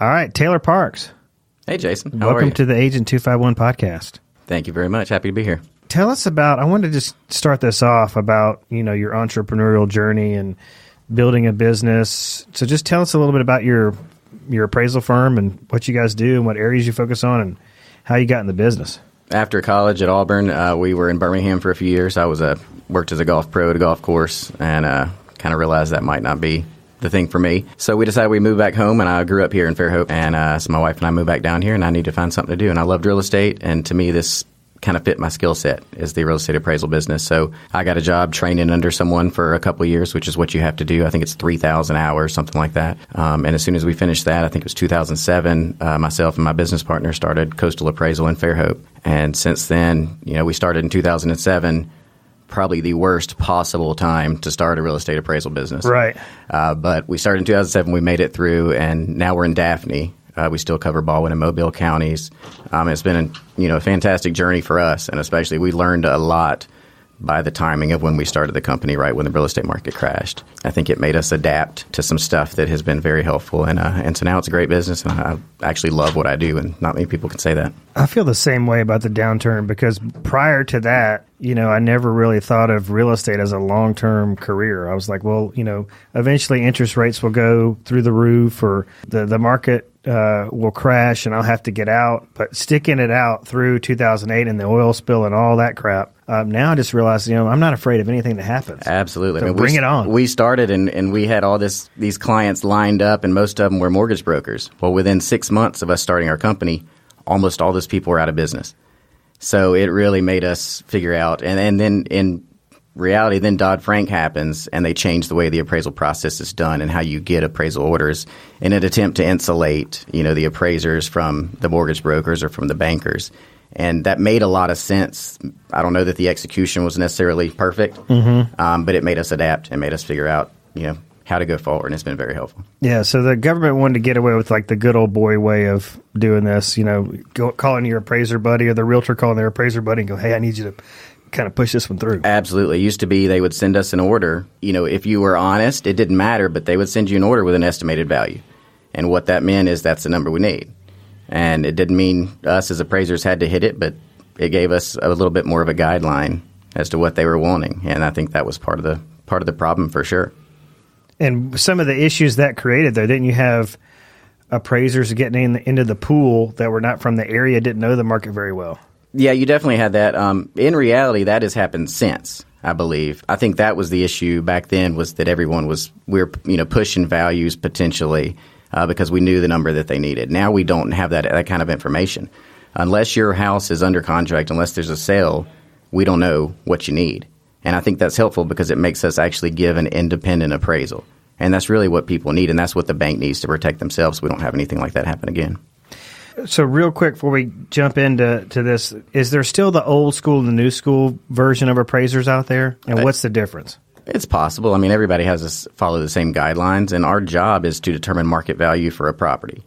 All right, Taylor Parks. Hey, Jason. How are Welcome you? to the Agent 251 podcast. Thank you very much. Happy to be here. Tell us about, I wanted to just start this off about, your entrepreneurial journey and building a business. So just tell us a little bit about your appraisal firm and what you guys do and what areas you focus on and how you got in the business. After college at Auburn, we were in Birmingham for a few years. I worked as a golf pro at a golf course and kind of realized that might not be the thing for me. So we decided we'd move back home, and I grew up here in Fairhope. And so my wife and I moved back down here, and I needed to find something to do. And I loved real estate, and to me, this kind of fit my skill set is the real estate appraisal business. So I got a job training under someone for a couple of years, which is what you have to do. I think it's 3,000 hours, something like that. And as soon as we finished that, I think it was 2007, myself and my business partner started Coastal Appraisal in Fairhope. And since then, we started in 2007, probably the worst possible time to start a real estate appraisal business. Right. But we started in 2007, we made it through, and now we're in Daphne. We still cover Baldwin and Mobile counties. It's been a fantastic journey for us, and especially we learned a lot by the timing of when we started the company, right when the real estate market crashed. I think it made us adapt to some stuff that has been very helpful, and so now it's a great business, and I actually love what I do, and not many people can say that. I feel the same way about the downturn because prior to that, I never really thought of real estate as a long-term career. I was like, well, eventually interest rates will go through the roof or the market will crash and I'll have to get out. But sticking it out through 2008 and the oil spill and all that crap, now I just realized, I'm not afraid of anything that happens. Absolutely. So bring it on. We started and we had all these clients lined up, and most of them were mortgage brokers. Well, within 6 months of us starting our company, almost all those people were out of business. So it really made us figure out, and then in reality, then Dodd-Frank happens, and they change the way the appraisal process is done and how you get appraisal orders in an attempt to insulate, the appraisers from the mortgage brokers or from the bankers. And that made a lot of sense. I don't know that the execution was necessarily perfect, but it made us adapt and made us figure out, how to go forward, and it's been very helpful. Yeah, so the government wanted to get away with like the good old boy way of doing this, calling your appraiser buddy or the realtor calling their appraiser buddy and go, hey, I need you to kind of push this one through. Absolutely. It used to be they would send us an order. If you were honest, it didn't matter, but they would send you an order with an estimated value. And what that meant is that's the number we need. And it didn't mean us as appraisers had to hit it, but it gave us a little bit more of a guideline as to what they were wanting. And I think that was part of the problem for sure. And some of the issues that created, though, didn't you have appraisers getting into the pool that were not from the area, didn't know the market very well? Yeah, you definitely had that. In reality, that has happened since, I believe. I think that was the issue back then, was that we were pushing values potentially because we knew the number that they needed. Now we don't have that kind of information. Unless your house is under contract, unless there's a sale, we don't know what you need. And I think that's helpful because it makes us actually give an independent appraisal. And that's really what people need, and that's what the bank needs to protect themselves so we don't have anything like that happen again. So real quick before we jump into this, is there still the old school and the new school version of appraisers out there? And what's the difference? It's possible. I mean, everybody has to follow the same guidelines, and our job is to determine market value for a property.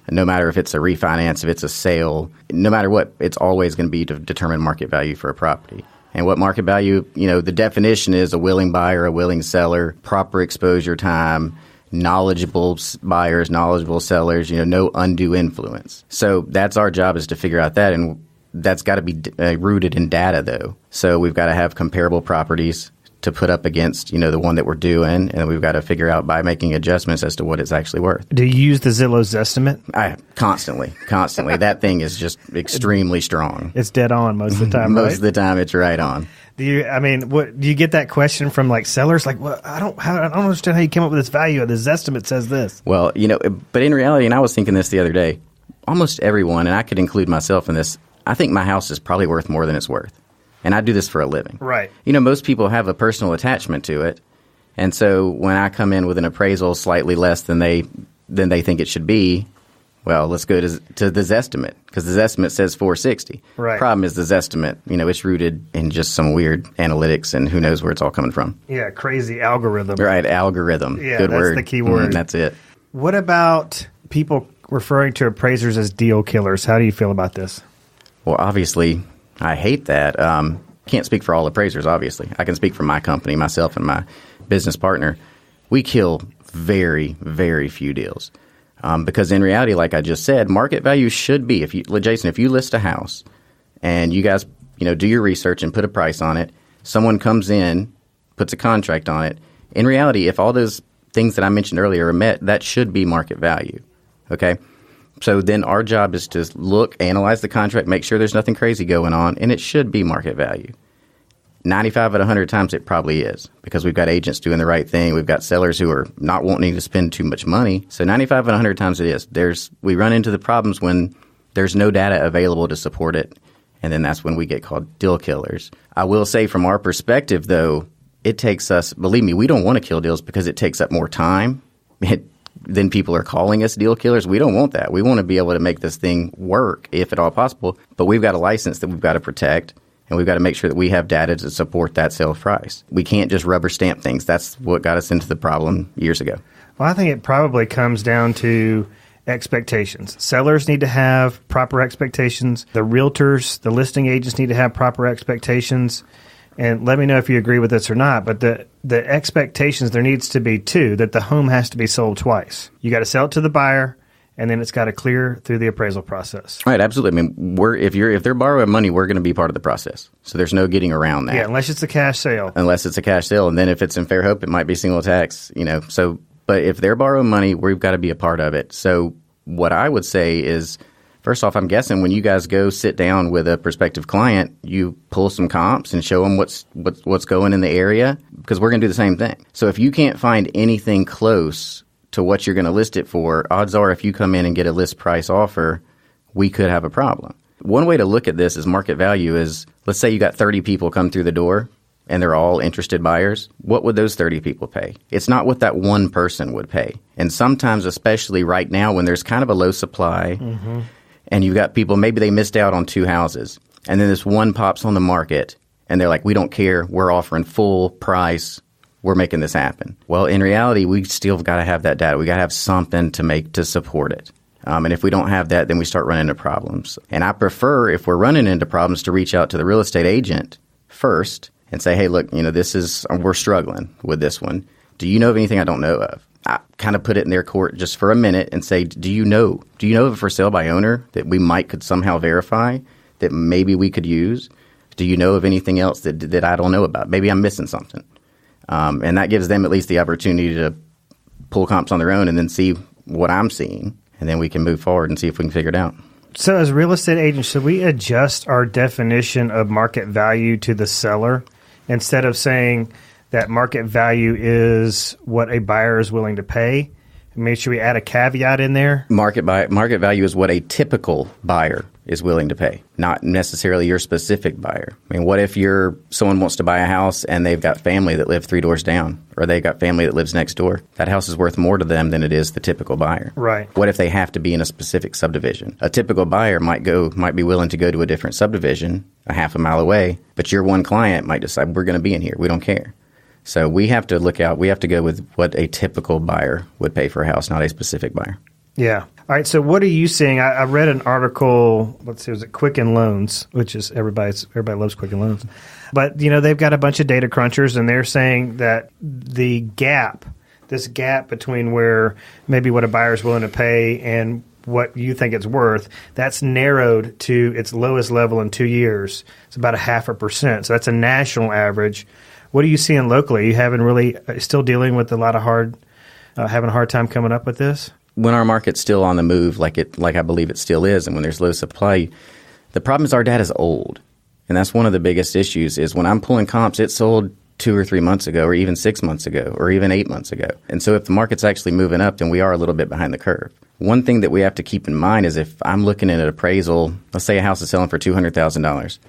And no matter if it's a refinance, if it's a sale, no matter what, it's always going to be to determine market value for a property. And what market value, the definition is a willing buyer, a willing seller, proper exposure time, knowledgeable buyers, knowledgeable sellers, no undue influence. So that's our job, is to figure out that. And that's got to be rooted in data, though. So we've got to have comparable properties to put up against, the one that we're doing. And we've got to figure out by making adjustments as to what it's actually worth. Do you use the Zillow's estimate? Constantly. That thing is just extremely strong. It's dead on most of the time, Most right? of the time, it's right on. Do you get that question from like sellers? Like, well, I don't understand how you came up with this value. This estimate says this. Well, but in reality, and I was thinking this the other day, almost everyone, and I could include myself in this, I think my house is probably worth more than it's worth. And I do this for a living. Right. Most people have a personal attachment to it. And so when I come in with an appraisal slightly less than they think it should be, well, let's go to this estimate, because this estimate says 460. Right. Problem is this estimate, it's rooted in just some weird analytics, and who knows where it's all coming from. Yeah, crazy algorithm. Right, algorithm. Yeah, Good that's word. the key word. That's it. What about people referring to appraisers as deal killers? How do you feel about this? Well, obviously, I hate that. Can't speak for all appraisers, obviously. I can speak for my company, myself and my business partner. We kill very, very few deals. Because in reality, like I just said, market value should be, Jason, if you list a house and you guys, do your research and put a price on it, someone comes in, puts a contract on it. In reality, if all those things that I mentioned earlier are met, that should be market value. Okay? So then our job is to look, analyze the contract, make sure there's nothing crazy going on, and it should be market value. 95 out of 100 times it probably is, because we've got agents doing the right thing. We've got sellers who are not wanting to spend too much money. So 95 out of 100 times it is. We run into the problems when there's no data available to support it, and then that's when we get called deal killers. I will say from our perspective, though, it takes us, believe me, we don't want to kill deals because it takes up more time. Then people are calling us deal killers. We don't want that. We want to be able to make this thing work, if at all possible. But we've got a license that we've got to protect, and we've got to make sure that we have data to support that sale price. We can't just rubber stamp things. That's what got us into the problem years ago. Well, I think it probably comes down to expectations. Sellers need to have proper expectations. The realtors, the listing agents need to have proper expectations. And let me know if you agree with this or not, but the expectations, there needs to be two, that the home has to be sold twice. You got to sell it to the buyer, and then it's got to clear through the appraisal process. Right, absolutely. I mean, if they're borrowing money, we're going to be part of the process. So there's no getting around that. Yeah, unless it's a cash sale. Unless it's a cash sale, and then if it's in Fairhope, it might be single tax, So, but if they're borrowing money, we've got to be a part of it. So what I would say is, first off, I'm guessing when you guys go sit down with a prospective client, you pull some comps and show them what's going in the area, because we're going to do the same thing. So if you can't find anything close to what you're going to list it for, odds are if you come in and get a list price offer, we could have a problem. One way to look at this as market value is, let's say you got 30 people come through the door and they're all interested buyers. What would those 30 people pay? It's not what that one person would pay. And sometimes, especially right now when there's kind of a low supply, and you've got people, maybe they missed out on 2 houses, and then this one pops on the market, and they're like, we don't care, we're offering full price, we're making this happen. Well, in reality, we still got to have that data. We got to have something to support it. And if we don't have that, then we start running into problems. And I prefer, if we're running into problems, to reach out to the real estate agent first and say, hey, look, we're struggling with this one. Do you know of anything I don't know of? I kind of put it in their court just for a minute and say, do you know of a for sale by owner that we could somehow verify that maybe we could use? Do you know of anything else that I don't know about? Maybe I'm missing something. And that gives them at least the opportunity to pull comps on their own and then see what I'm seeing. And then we can move forward and see if we can figure it out. So as real estate agents, should we adjust our definition of market value to the seller instead of saying that market value is what a buyer is willing to pay? I mean, should we add a caveat in there? Market value is what a typical buyer is willing to pay, not necessarily your specific buyer. I mean, what if someone wants to buy a house and they've got family that live 3 doors down, or they've got family that lives next door? That house is worth more to them than it is the typical buyer. Right. What if they have to be in a specific subdivision? A typical buyer might be willing to go to a different subdivision a half a mile away, but your one client might decide, we're going to be in here. We don't care. So we have to look out. We have to go with what a typical buyer would pay for a house, not a specific buyer. Yeah. All right. So what are you seeing? I read an article, was it Quicken Loans, which is everybody loves Quicken Loans. But, they've got a bunch of data crunchers, and they're saying that this gap between where maybe what a buyer is willing to pay and what you think it's worth, that's narrowed to its lowest level in 2 years. It's about 0.5%. So that's a national average. What are you seeing locally? Are you having still dealing with a lot of having a hard time coming up with this? When our market's still on the move, like I believe it still is, and when there's low supply, the problem is our data's old. And that's one of the biggest issues is when I'm pulling comps, it sold 2 or 3 months ago, or even 6 months ago, or even 8 months ago. And so if the market's actually moving up, then we are a little bit behind the curve. One thing that we have to keep in mind is if I'm looking at an appraisal, let's say a house is selling for $200,000.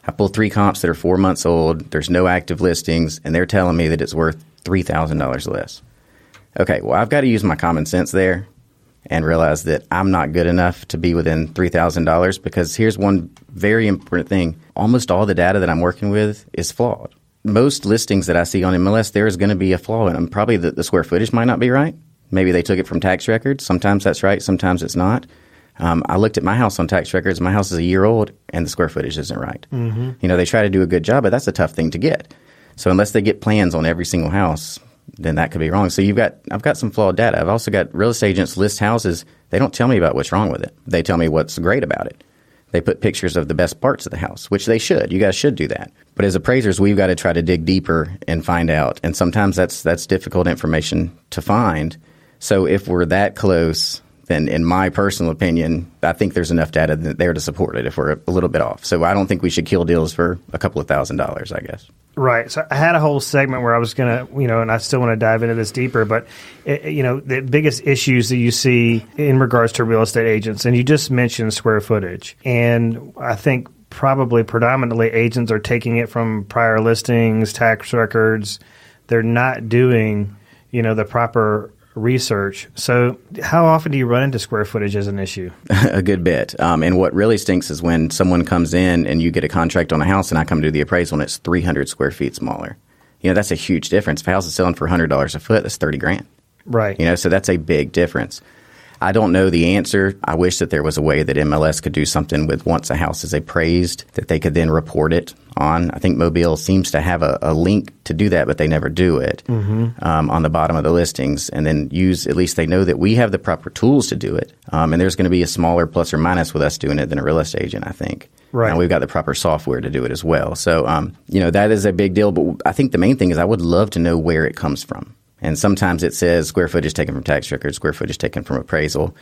I pull 3 comps that are 4 months old, there's no active listings, and they're telling me that it's worth $3,000 less. Okay, well, I've got to use my common sense there and realize that I'm not good enough to be within $3,000, because here's one very important thing. Almost all the data that I'm working with is flawed. Most listings that I see on MLS, there is going to be a flaw in them. Probably the square footage might not be right. Maybe they took it from tax records. Sometimes that's right, sometimes it's not. I looked at my house on tax records. My house is a year old, and the square footage isn't right. Mm-hmm. They try to do a good job, but that's a tough thing to get. So unless they get plans on every single house, then that could be wrong. So I've got some flawed data. I've also got real estate agents list houses. They don't tell me about what's wrong with it. They tell me what's great about it. They put pictures of the best parts of the house, which they should. You guys should do that. But as appraisers, we've got to try to dig deeper and find out. And sometimes that's difficult information to find. So if we're that close, then in my personal opinion, I think there's enough data there to support it if we're a little bit off. So I don't think we should kill deals for a couple of $1,000s, I guess. Right. So I had a whole segment where I was going to, and I still want to dive into this deeper, but, the biggest issues that you see in regards to real estate agents, and you just mentioned square footage. And I think probably predominantly agents are taking it from prior listings, tax records. They're not doing, the proper research. So how often do you run into square footage as an issue? A good bit. And what really stinks is when someone comes in and you get a contract on a house and I come to do the appraisal and it's 300 square feet smaller. That's a huge difference. If a house is selling for $100 a foot, that's $30,000. Right. So that's a big difference. I don't know the answer. I wish that there was a way that MLS could do something with once a house is appraised, that they could then report it on. I think Mobile seems to have a link to do that, but they never do it on the bottom of the listings. And then at least they know that we have the proper tools to do it. And there's going to be a smaller plus or minus with us doing it than a real estate agent, I think. Right. And we've got the proper software to do it as well. So, that is a big deal. But I think the main thing is I would love to know where it comes from. And sometimes it says square footage taken from tax records, square footage taken from appraisal,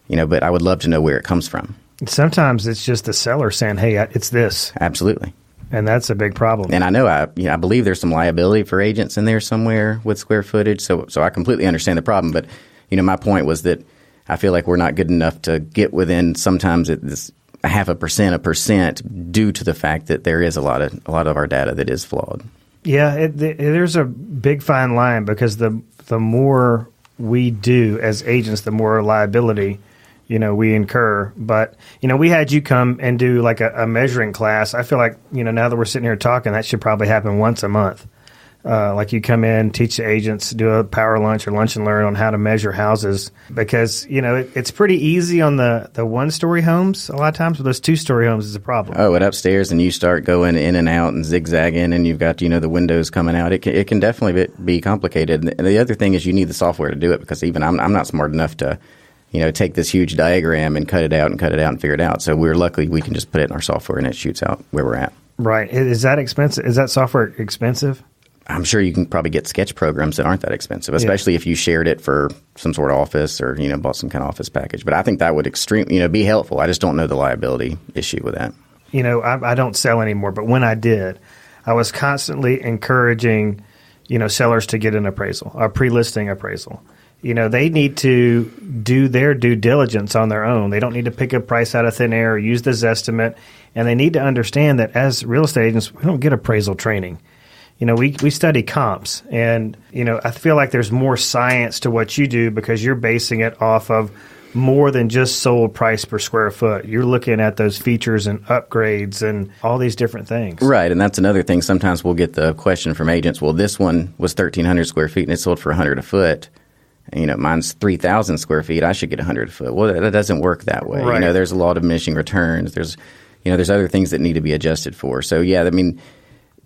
but I would love to know where it comes from. Sometimes it's just the seller saying, hey, it's this. Absolutely. And that's a big problem. And I know, I believe there's some liability for agents in there somewhere with square footage. So I completely understand the problem. But, my point was that I feel like we're not good enough to get within sometimes this 0.5% due to the fact that there is a lot of our data that is flawed. Yeah, there's a big fine line because the more we do as agents, the more liability, we incur. But, we had you come and do like a measuring class. I feel like, now that we're sitting here talking, that should probably happen once a month. Like you come in, teach the agents, do a power lunch or lunch and learn on how to measure houses because, it's pretty easy on the one-story homes a lot of times, but those two-story homes is a problem. Oh, and upstairs and you start going in and out and zigzagging and you've got, the windows coming out. It can definitely be complicated. And the other thing is you need the software to do it because even I'm not smart enough to, take this huge diagram and cut it out and figure it out. So we're lucky we can just put it in our software and it shoots out where we're at. Right. Is that expensive? Is that software expensive? I'm sure you can probably get sketch programs that aren't that expensive, especially if you shared it for some sort of office or, bought some kind of office package. But I think that would be helpful. I just don't know the liability issue with that. I don't sell anymore, but when I did, I was constantly encouraging, sellers to get an appraisal, a pre-listing appraisal. They need to do their due diligence on their own. They don't need to pick a price out of thin air or use the Zestimate. And they need to understand that as real estate agents, we don't get appraisal training. We study comps, and, I feel like there's more science to what you do because you're basing it off of more than just sold price per square foot. You're looking at those features and upgrades and all these different things. Right, and that's another thing. Sometimes we'll get the question from agents, well, this one was 1,300 square feet and it sold for $100 a foot. Mine's 3,000 square feet. I should get $100 a foot. Well, that doesn't work that way. Right. There's a law of diminishing returns. There's other things that need to be adjusted for. So, yeah,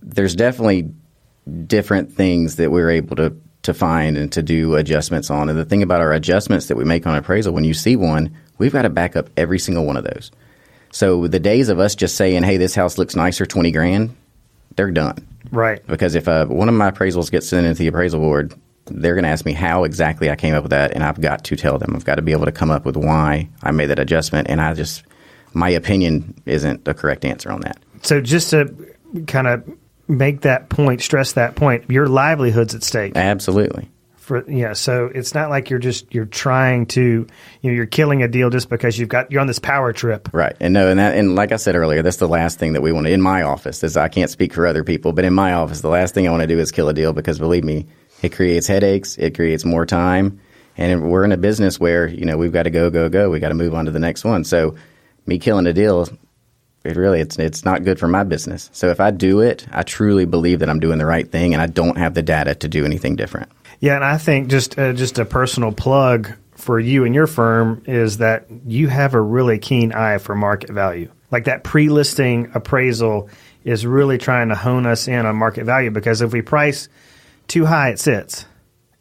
there's definitely different things that we're able to find and to do adjustments on. And the thing about our adjustments that we make on appraisal, when you see one, we've got to back up every single one of those. So the days of us just saying, hey, this house looks nicer, $20,000, they're done. Right. Because if one of my appraisals gets sent into the appraisal board, they're going to ask me how exactly I came up with that, and I've got to tell them. I've got to be able to come up with why I made that adjustment, and my opinion isn't the correct answer on that. So just to kind of make that point, stress that point, your livelihood's at stake. Absolutely. So it's not like you're trying to, you're killing a deal just because you're on this power trip. Right. And like I said earlier, that's the last thing that we want to, in my office, I can't speak for other people, but in my office, the last thing I want to do is kill a deal because believe me, it creates headaches, it creates more time, and we're in a business where, we've got to go. We got to move on to the next one. So me killing a deal, it's not good for my business. So if I do it, I truly believe that I'm doing the right thing and I don't have the data to do anything different. Yeah, and I think just a personal plug for you and your firm is that you have a really keen eye for market value. Like that pre-listing appraisal is really trying to hone us in on market value because if we price too high, it sits.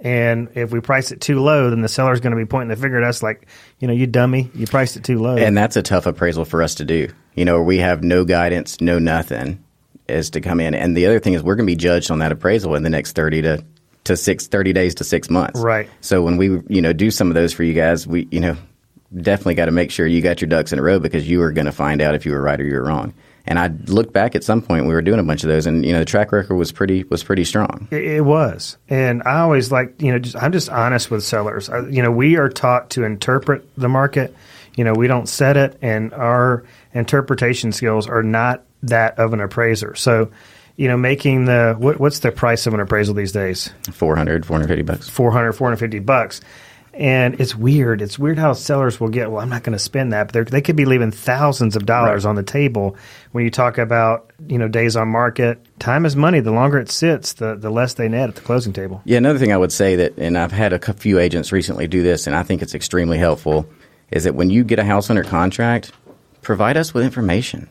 And if we price it too low, then the seller's going to be pointing the finger at us like, you dummy, you priced it too low. And that's a tough appraisal for us to do. We have no guidance, no nothing as to come in. And the other thing is we're going to be judged on that appraisal in the next 30 days to 6 months. Right. So when we, do some of those for you guys, we, definitely got to make sure you got your ducks in a row because you are going to find out if you were right or you were wrong. And I looked back at some point, we were doing a bunch of those, and the track record was pretty strong. It was, and I always like I'm just honest with sellers. We are taught to interpret the market. We don't set it, and our interpretation skills are not that of an appraiser. So, making what's the price of an appraisal these days? $450. $450. And it's weird. It's weird how sellers will get, well, I'm not going to spend that. But they could be leaving thousands of dollars on the table when you talk about, days on market. Time is money. The longer it sits, the less they net at the closing table. Yeah, another thing I would say that, and I've had a few agents recently do this, and I think it's extremely helpful, is that when you get a house under contract, provide us with information.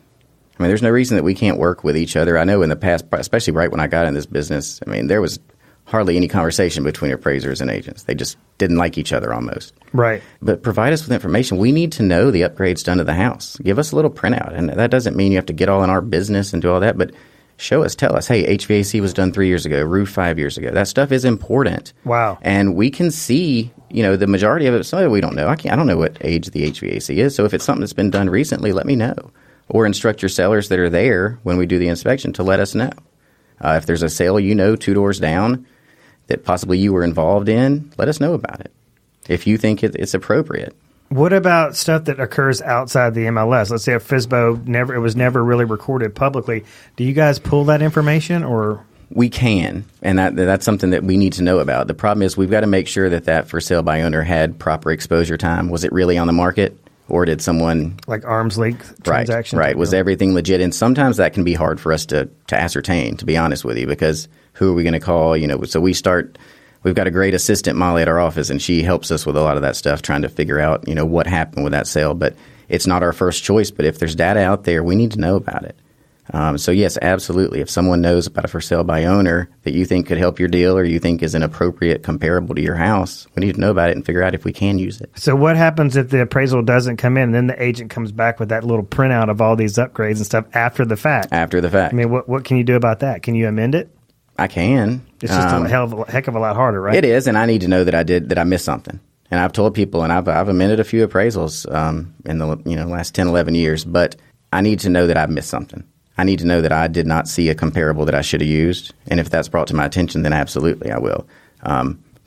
I mean, there's no reason that we can't work with each other. I know in the past, especially right when I got in this business, there was hardly any conversation between appraisers and agents. They just didn't like each other almost. Right. But provide us with information. We need to know the upgrades done to the house. Give us a little printout. And that doesn't mean you have to get all in our business and do all that, but show us, tell us, hey, HVAC was done 3 years ago, roof 5 years ago. That stuff is important. Wow. And we can see, the majority of it, some of it we don't know. I don't know what age the HVAC is. So if it's something that's been done recently, let me know. Or instruct your sellers that are there when we do the inspection to let us know. If there's a sale 2 doors down that possibly you were involved in, let us know about it if you think it's appropriate. What about stuff that occurs outside the MLS? Let's say a FSBO was never really recorded publicly. Do you guys pull that information or? We can, and that's something that we need to know about. The problem is we've got to make sure that for sale by owner had proper exposure time. Was it really on the market? Or did someone... Like arm's length transaction? Right. Was everything legit? And sometimes that can be hard for us to ascertain, to be honest with you, because who are we going to call? So we've got a great assistant, Molly, at our office, and she helps us with a lot of that stuff, trying to figure out, what happened with that sale. But it's not our first choice. But if there's data out there, we need to know about it. So yes, absolutely. If someone knows about a for sale by owner that you think could help your deal or you think is an appropriate comparable to your house, we need to know about it and figure out if we can use it. So what happens if the appraisal doesn't come in and then the agent comes back with that little printout of all these upgrades and stuff after the fact? After the fact. What can you do about that? Can you amend it? I can. It's just a heck of a lot harder, right? It is, and I need to know that I missed something. And I've told people, and I've amended a few appraisals in the last 10, 11 years, but I need to know that I've missed something. I need to know that I did not see a comparable that I should have used. And if that's brought to my attention, then absolutely I will.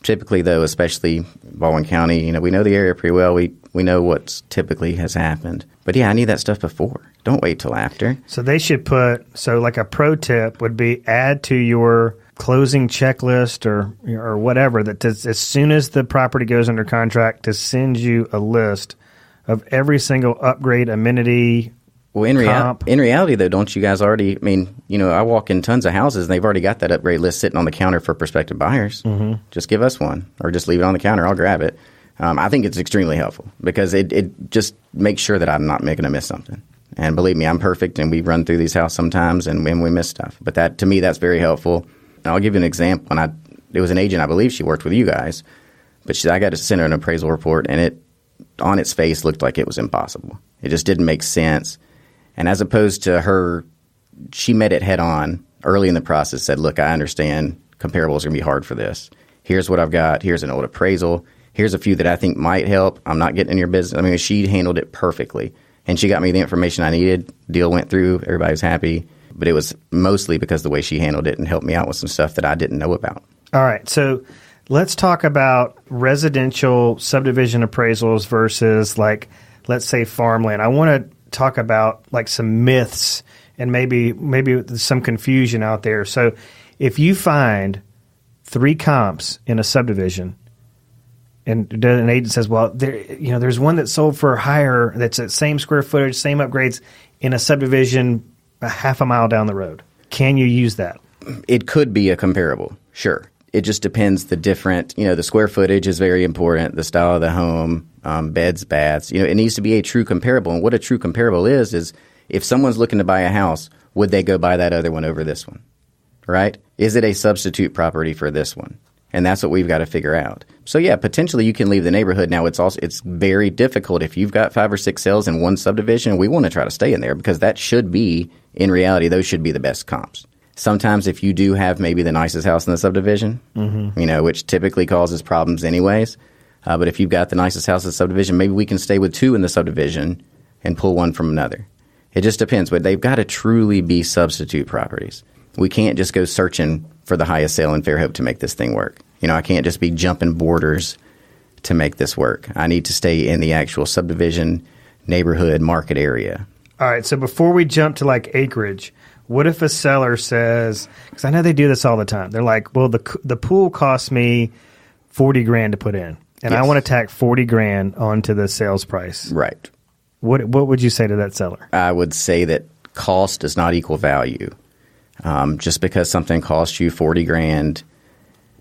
Typically, though, especially Baldwin County, we know the area pretty well. We know what typically has happened. But, yeah, I need that stuff before. Don't wait till after. So they should like a pro tip would be add to your closing checklist or whatever that as soon as the property goes under contract to send you a list of every single upgrade, amenity. Well, in reality, though, don't you guys already, I walk in tons of houses and they've already got that upgrade list sitting on the counter for prospective buyers. Mm-hmm. Just give us one or just leave it on the counter. I'll grab it. I think it's extremely helpful because it just makes sure that I'm not making a miss something. And believe me, I'm perfect and we run through these houses sometimes and we miss stuff. But that, to me, that's very helpful. And I'll give you an example. It was an agent, I believe she worked with you guys, but I got to send her an appraisal report and it, on its face, looked like it was impossible. It just didn't make sense. And as opposed to her, she met it head on early in the process, said, look, I understand comparable is going to be hard for this. Here's what I've got. Here's an old appraisal. Here's a few that I think might help. I'm not getting in your business. She handled it perfectly. And she got me the information I needed. Deal went through. Everybody's happy. But it was mostly because of the way she handled it and helped me out with some stuff that I didn't know about. All right. So let's talk about residential subdivision appraisals versus, like, let's say farmland. I want to talk about like some myths and maybe some confusion out there. So if you find 3 comps in a subdivision and an agent says, well, there's one that sold for higher, that's at same square footage, same upgrades in a subdivision a half a mile down the road, can you use that? It could be a comparable, sure. It just depends the different, the square footage is very important, the style of the home, beds, baths. It needs to be a true comparable. And what a true comparable is if someone's looking to buy a house, would they go buy that other one over this one, right? Is it a substitute property for this one? And that's what we've got to figure out. So yeah, potentially you can leave the neighborhood. Now it's very difficult if you've got 5 or 6 sales in one subdivision. We want to try to stay in there because that should be, in reality, those should be the best comps. Sometimes if you do have maybe the nicest house in the subdivision, which typically causes problems anyways, but if you've got the nicest house in the subdivision, maybe we can stay with 2 in the subdivision and pull one from another. It just depends, but they've got to truly be substitute properties. We can't just go searching for the highest sale in Fairhope to make this thing work. I can't just be jumping borders to make this work. I need to stay in the actual subdivision, neighborhood, market area. All right, so before we jump to like acreage, what if a seller says, because I know they do this all the time, they're like, well, the pool cost me $40,000 to put in, and I want to tack $40,000 onto the sales price. Right. What would you say to that seller? I would say that cost does not equal value. Just because something costs you $40,000,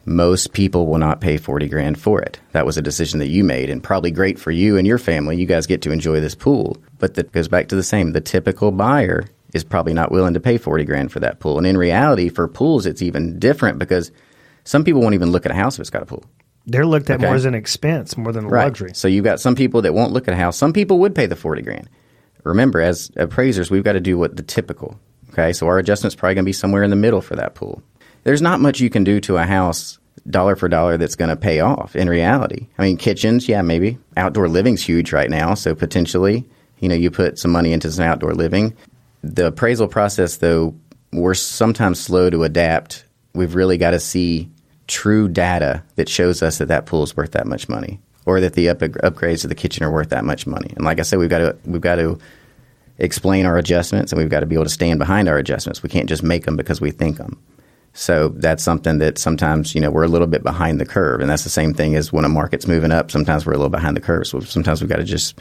most people will not pay $40,000 for it. That was a decision that you made, and probably great for you and your family. You guys get to enjoy this pool. But that goes back to the same. The typical buyer is probably not willing to pay $40,000 for that pool. And in reality, for pools, it's even different because some people won't even look at a house if it's got a pool. They're looked at more as an expense, more than a luxury. So you've got some people that won't look at a house. Some people would pay the $40,000. Remember, as appraisers, we've got to do what the typical. Okay, so our adjustment's probably going to be somewhere in the middle for that pool. There's not much you can do to a house dollar for dollar that's going to pay off in reality. I mean, kitchens, yeah, maybe. Outdoor living's huge right now, so potentially, you put some money into some outdoor living. The appraisal process, though, we're sometimes slow to adapt. We've really got to see true data that shows us that pool is worth that much money, or that the upgrades to the kitchen are worth that much money. And like I said, we've got to explain our adjustments, and we've got to be able to stand behind our adjustments. We can't just make them because we think them. So that's something that sometimes, we're a little bit behind the curve. And that's the same thing as when a market's moving up. Sometimes we're a little behind the curve. So sometimes we've got to just,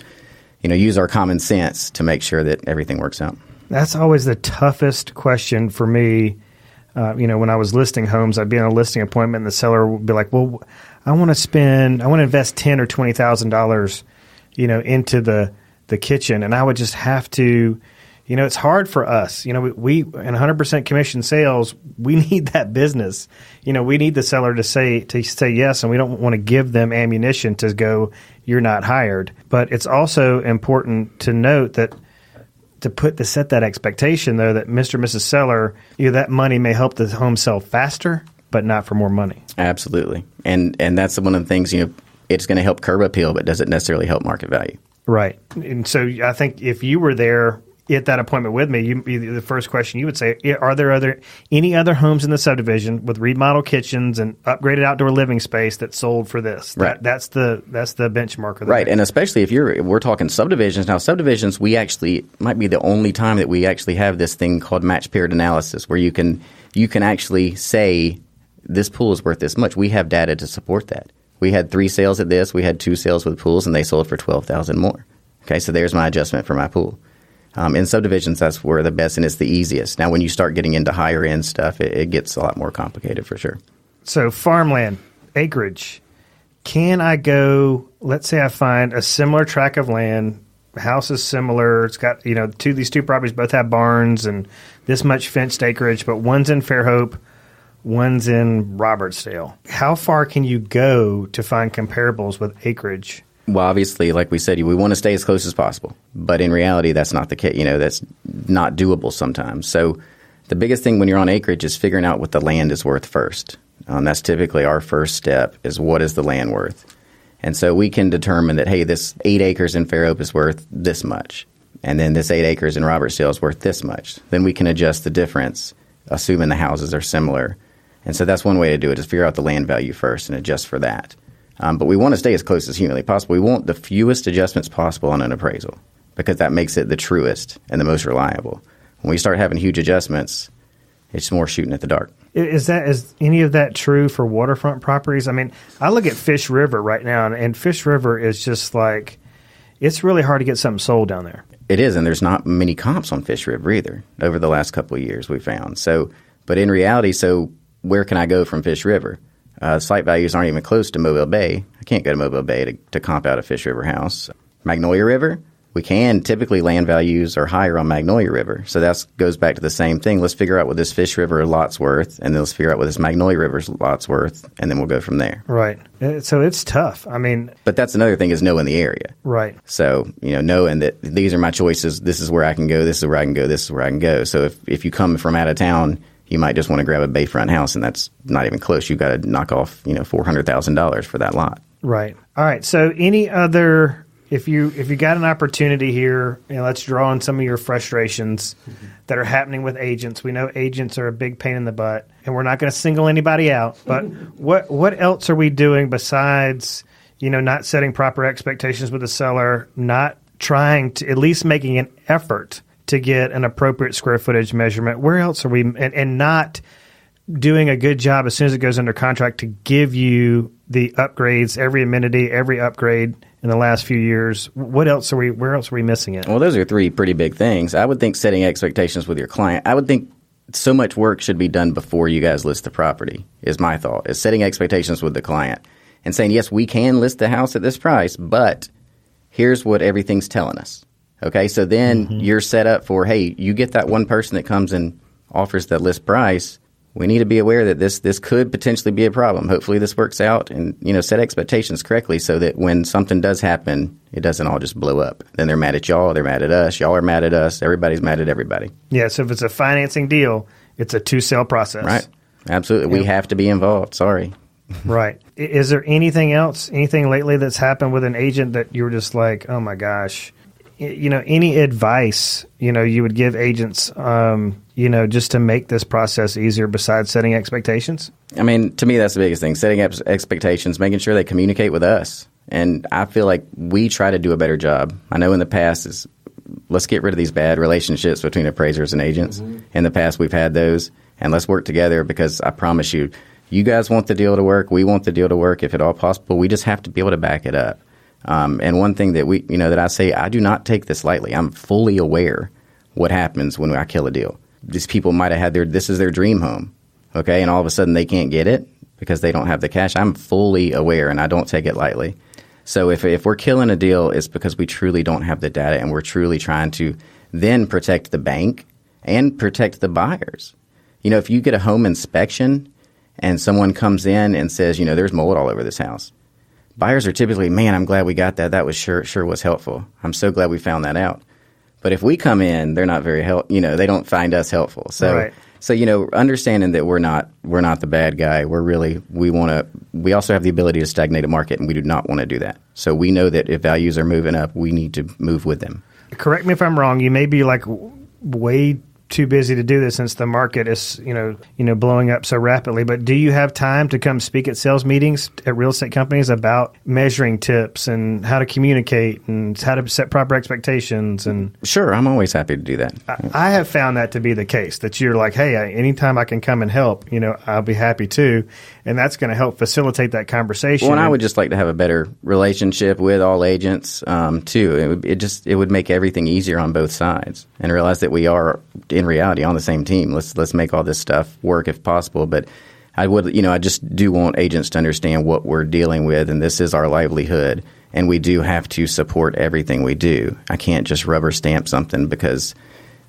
use our common sense to make sure that everything works out. That's always the toughest question for me. When I was listing homes, I'd be on a listing appointment and the seller would be like, well, I want to invest $10,000 or $20,000, into the kitchen. And I would just have to, it's hard for us. We in 100% commission sales, we need that business. We need the seller to say yes, and we don't want to give them ammunition to go, you're not hired. But it's also important to note that to set that expectation, though, that Mr. and Mrs. Seller, that money may help the home sell faster, but not for more money. Absolutely. And that's one of the things, it's going to help curb appeal, but doesn't necessarily help market value. Right. And so I think if you were there at that appointment with me, the first question you would say, are there any other homes in the subdivision with remodeled kitchens and upgraded outdoor living space that sold for this? Right. That's the benchmark of that. Right. And especially if we're talking subdivisions. Now, subdivisions, we actually might be the only time that we actually have this thing called match paired analysis, where you can actually say this pool is worth this much. We have data to support that. We had 3 sales at this. We had 2 sales with pools, and they sold for $12,000 more. Okay, so there's my adjustment for my pool. In subdivisions, that's where the best and it's the easiest. Now, when you start getting into higher end stuff, it gets a lot more complicated for sure. So farmland, acreage. Can I go, let's say I find a similar tract of land, house is similar, it's got, these 2 properties both have barns and this much fenced acreage, but one's in Fairhope, one's in Robertsdale. How far can you go to find comparables with acreage? Well, obviously, like we said, we want to stay as close as possible. But in reality, that's not the case. That's not doable sometimes. So the biggest thing when you're on acreage is figuring out what the land is worth first. That's typically our first step, is what is the land worth? And so we can determine that, hey, this 8 acres in Fairhope is worth this much. And then this 8 acres in Robertsdale is worth this much. Then we can adjust the difference, assuming the houses are similar. And so that's one way to do it, is figure out the land value first and adjust for that. But we want to stay as close as humanly possible. We want the fewest adjustments possible on an appraisal because that makes it the truest and the most reliable. When we start having huge adjustments, it's more shooting at the dark. Is any of that true for waterfront properties? I mean, I look at Fish River right now, and Fish River is just like, it's really hard to get something sold down there. It is, and there's not many comps on Fish River either over the last couple of years we found. But in reality, where can I go from Fish River? Site values aren't even close to Mobile Bay. I can't go to Mobile Bay to comp out a Fish River house. Magnolia River, Typically land values are higher on Magnolia River. So that goes back to the same thing. Let's figure out what this Fish River lot's worth, and then let's figure out what this Magnolia River's lot's worth, and then we'll go from there. Right. So it's tough. I mean, but that's another thing, is knowing the area. Right. So, knowing that these are my choices, this is where I can go, this is where I can go, this is where I can go. So if you come from out of town, you might just want to grab a bayfront house, and that's not even close. You've got to knock off, $400,000 for that lot. Right. All right. So any other, if you got an opportunity here, let's draw on some of your frustrations that are happening with agents. We know agents are a big pain in the butt, and we're not going to single anybody out. But what else are we doing besides, not setting proper expectations with the seller, not trying to, at least making an effort to get an appropriate square footage measurement? Where else are we, and not doing a good job as soon as it goes under contract to give you the upgrades, every amenity, every upgrade in the last few years? Where else are we missing it? Well, those are three pretty big things. I would think setting expectations with your client. I would think so much work should be done before you guys list the property, is my thought, is setting expectations with the client and saying, yes, we can list the house at this price, but here's what everything's telling us. Okay, so then you're set up for, hey, you get that one person that comes and offers that list price. We need to be aware that this could potentially be a problem. Hopefully this works out, and set expectations correctly so that when something does happen, it doesn't all just blow up. Then they're mad at y'all, they're mad at us, y'all are mad at us, everybody's mad at everybody. Yeah, so if it's a financing deal, it's a two-sale process. Right, absolutely. Yep. We have to be involved, sorry. Right. Is there anything lately that's happened with an agent that you were just like, oh my gosh? Any advice, you would give agents, just to make this process easier besides setting expectations? I mean, to me, that's the biggest thing, setting expectations, making sure they communicate with us. And I feel like we try to do a better job. I know in the past let's get rid of these bad relationships between appraisers and agents. In the past, we've had those, and let's work together, because I promise you, you guys want the deal to work. We want the deal to work if at all possible. We just have to be able to back it up. And one thing that that I say, I do not take this lightly. I'm fully aware what happens when I kill a deal. These people might have had this is their dream home, okay, and all of a sudden they can't get it because they don't have the cash. I'm fully aware, and I don't take it lightly. So if we're killing a deal, it's because we truly don't have the data, and we're truly trying to then protect the bank and protect the buyers. If you get a home inspection and someone comes in and says, there's mold all over this house, buyers are typically, man, I'm glad we got that. That was sure was helpful. I'm so glad we found that out. But if we come in, they're not very they don't find us helpful. So, right. So understanding that we're not the bad guy. We also have the ability to stagnate a market, and we do not want to do that. So we know that if values are moving up, we need to move with them. Correct me if I'm wrong. You may be way too busy to do this since the market is, blowing up so rapidly. But do you have time to come speak at sales meetings at real estate companies about measuring tips and how to communicate and how to set proper expectations? And sure, I'm always happy to do that. I have found that to be the case, that you're like, hey, anytime I can come and help, I'll be happy to. And that's going to help facilitate that conversation. Well, and I would just like to have a better relationship with all agents, too. It would make everything easier on both sides, and realize that we are, in reality, on the same team. Let's make all this stuff work if possible. But I just do want agents to understand what we're dealing with, and this is our livelihood, and we do have to support everything we do. I can't just rubber stamp something because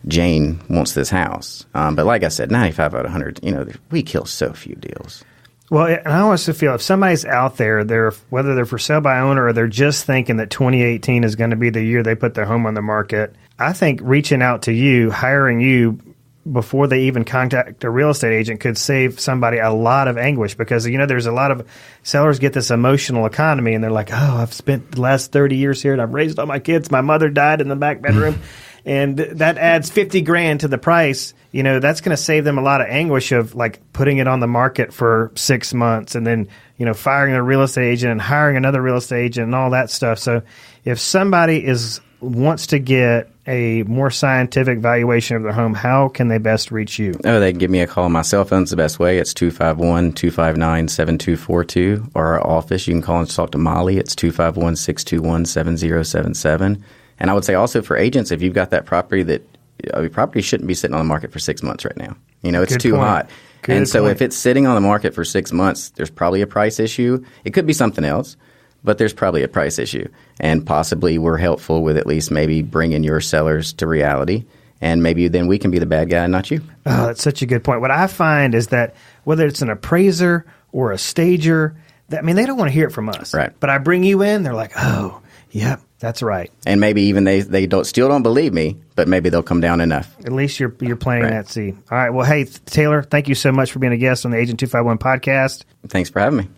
Jane wants this house. But like I said, 95 out of 100, we kill so few deals. Well, and I also feel if somebody's out there, whether they're for sale by owner or they're just thinking that 2018 is going to be the year they put their home on the market, I think reaching out to you, hiring you before they even contact a real estate agent could save somebody a lot of anguish, because, there's a lot of sellers get this emotional economy and they're like, oh, I've spent the last 30 years here and I've raised all my kids. My mother died in the back bedroom. And that adds $50,000 to the price. That's going to save them a lot of anguish of putting it on the market for 6 months and then, firing a real estate agent and hiring another real estate agent and all that stuff. So if somebody wants to get a more scientific valuation of their home, how can they best reach you? Oh, they can give me a call. My cell phone's the best way. It's 251-259-7242. Or our office, you can call and talk to Molly. It's 251-621-7077. And I would say also for agents, if you've got that property property shouldn't be sitting on the market for 6 months right now. It's too hot. And so if it's sitting on the market for 6 months, there's probably a price issue. It could be something else. but there's probably a price issue. And possibly we're helpful with at least maybe bringing your sellers to reality. And maybe then we can be the bad guy and not you. Oh, that's such a good point. What I find is that whether it's an appraiser or a stager, they don't want to hear it from us. Right. But I bring you in, they're like, oh, yep, that's right. And maybe even they still don't believe me, but maybe they'll come down enough. At least you're planting that seed. All right. Well, hey, Taylor, thank you so much for being a guest on the Agent 251 podcast. Thanks for having me.